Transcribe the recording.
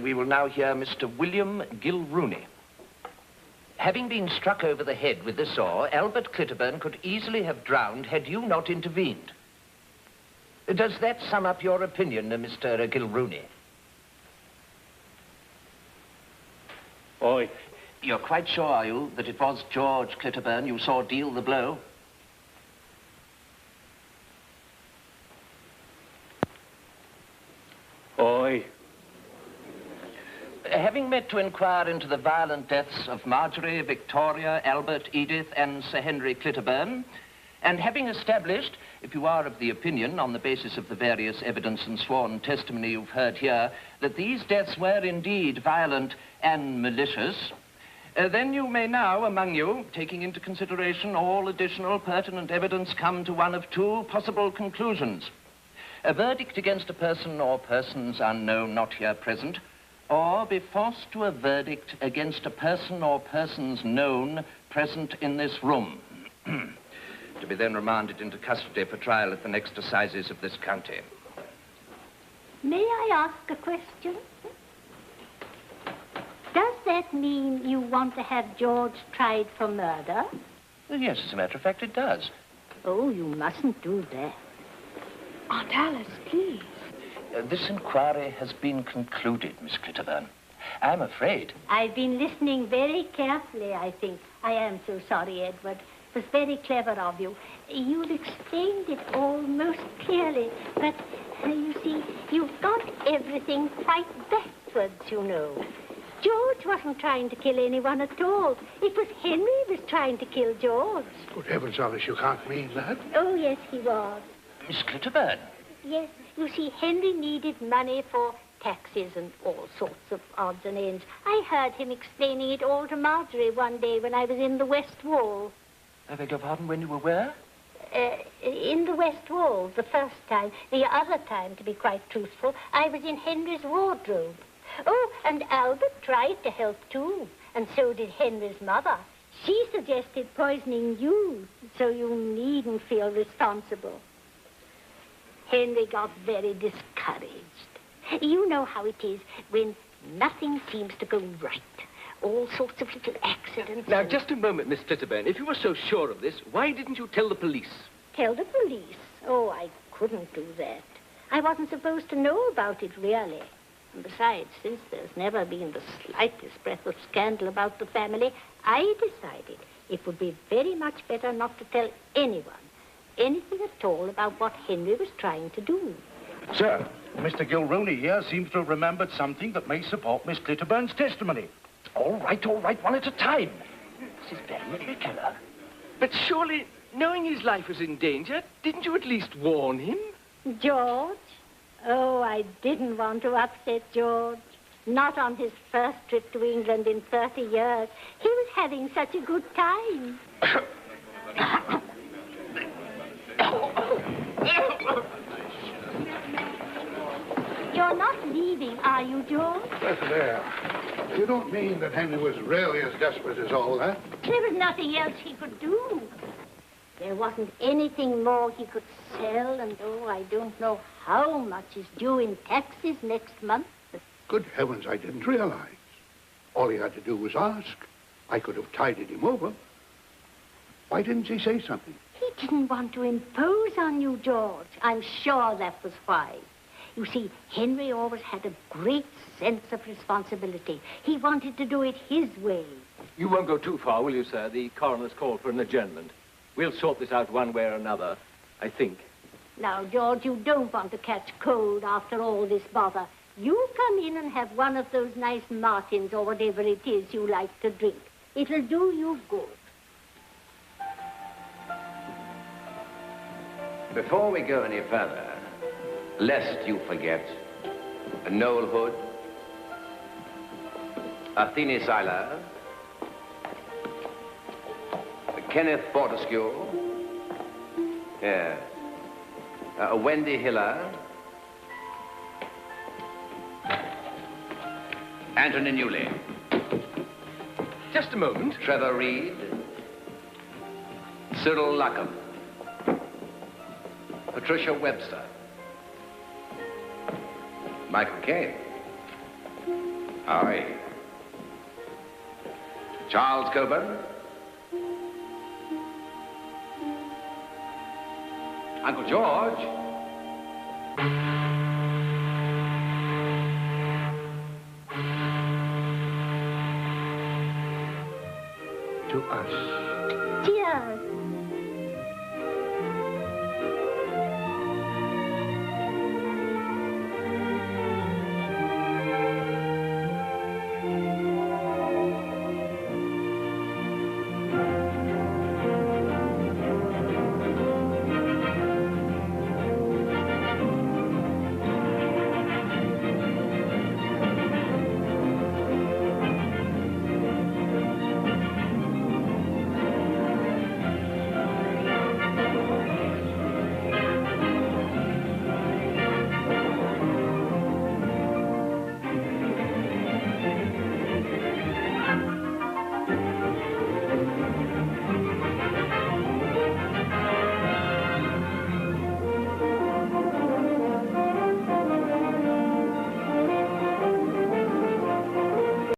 We will now hear Mr. William Gilrooney. Having been struck over the head with the saw, Albert Clitterburn could easily have drowned had you not intervened. Does that sum up your opinion, Mr. Gilrooney? Aye. You're quite sure, are you, that it was George Clitterburn you saw deal the blow? Aye. Having met to inquire into the violent deaths of Marjorie, Victoria, Albert, Edith, and Sir Henry Clitterburn, and having established, if you are of the opinion, on the basis of the various evidence and sworn testimony you've heard here, that these deaths were indeed violent and malicious, then you may now, among you, taking into consideration all additional pertinent evidence, come to one of two possible conclusions. A verdict against a person or persons unknown, not here present, or be forced to a verdict against a person or persons known present in this room. To be then remanded into custody for trial at the next assizes of this county. May I ask a question? Does that mean you want to have George tried for murder? Well, yes, as a matter of fact, it does. Oh, you mustn't do that. Aunt Alice, please. This inquiry has been concluded, Miss Clitterburn. I'm afraid. I've been listening very carefully, I think. I am so sorry, Edward. It was very clever of you. You've explained it all most clearly, but you see, you've got everything quite backwards, you know. George wasn't trying to kill anyone at all. It was Henry who was trying to kill George. Good heavens, Alice, you can't mean that. Oh, yes, he was. Miss Clitterburn. Yes, you see, Henry needed money for taxes and all sorts of odds and ends. I heard him explaining it all to Marjorie one day when I was in the West Wall. I beg your pardon, when you were where? In the West Wall, the first time. The other time, to be quite truthful, I was in Henry's wardrobe. Oh, and Albert tried to help, too, and so did Henry's mother. She suggested poisoning you, so you needn't feel responsible. Henry got very discouraged. You know how it is when nothing seems to go right. All sorts of little accidents. Now, just a moment, Miss Clitterburn. If you were so sure of this, why didn't you tell the police? Tell the police? Oh, I couldn't do that. I wasn't supposed to know about it, really. And besides, since there's never been the slightest breath of scandal about the family, I decided it would be very much better not to tell anyone anything at all about what Henry was trying to do. Sir, Mr. Gilrooney here seems to have remembered something that may support Miss Clitterburn's testimony. All right, one at a time. This is very irregular. But surely, knowing his life was in danger, didn't you at least warn him? George? Oh, I didn't want to upset George. Not on his first trip to England in 30 years. He was having such a good time. You're not leaving, are you, George? There. You don't mean that Henry was really as desperate as all that? There was nothing else he could do. There wasn't anything more he could sell, and oh, I don't know how much is due in taxes next month. Good heavens, I didn't realize. All he had to do was ask. I could have tided him over. Why didn't he say something? He didn't want to impose on you, George. I'm sure that was why. You see, Henry always had a great sense of responsibility. He wanted to do it his way. You won't go too far, will you, sir? The coroner's called for an adjournment. We'll sort this out one way or another, I think. Now, George, you don't want to catch cold after all this bother. You come in and have one of those nice Martins or whatever it is you like to drink. It'll do you good. Before we go any further, lest you forget, Noel Hood, Athene Seiler, Kenneth Fortescue, yes, Wendy Hiller, Anthony Newley. Just a moment. Trevor Reed, Cyril Luckham, Patricia Webster, Michael Caine. Aye. Charles Coburn. Uncle George.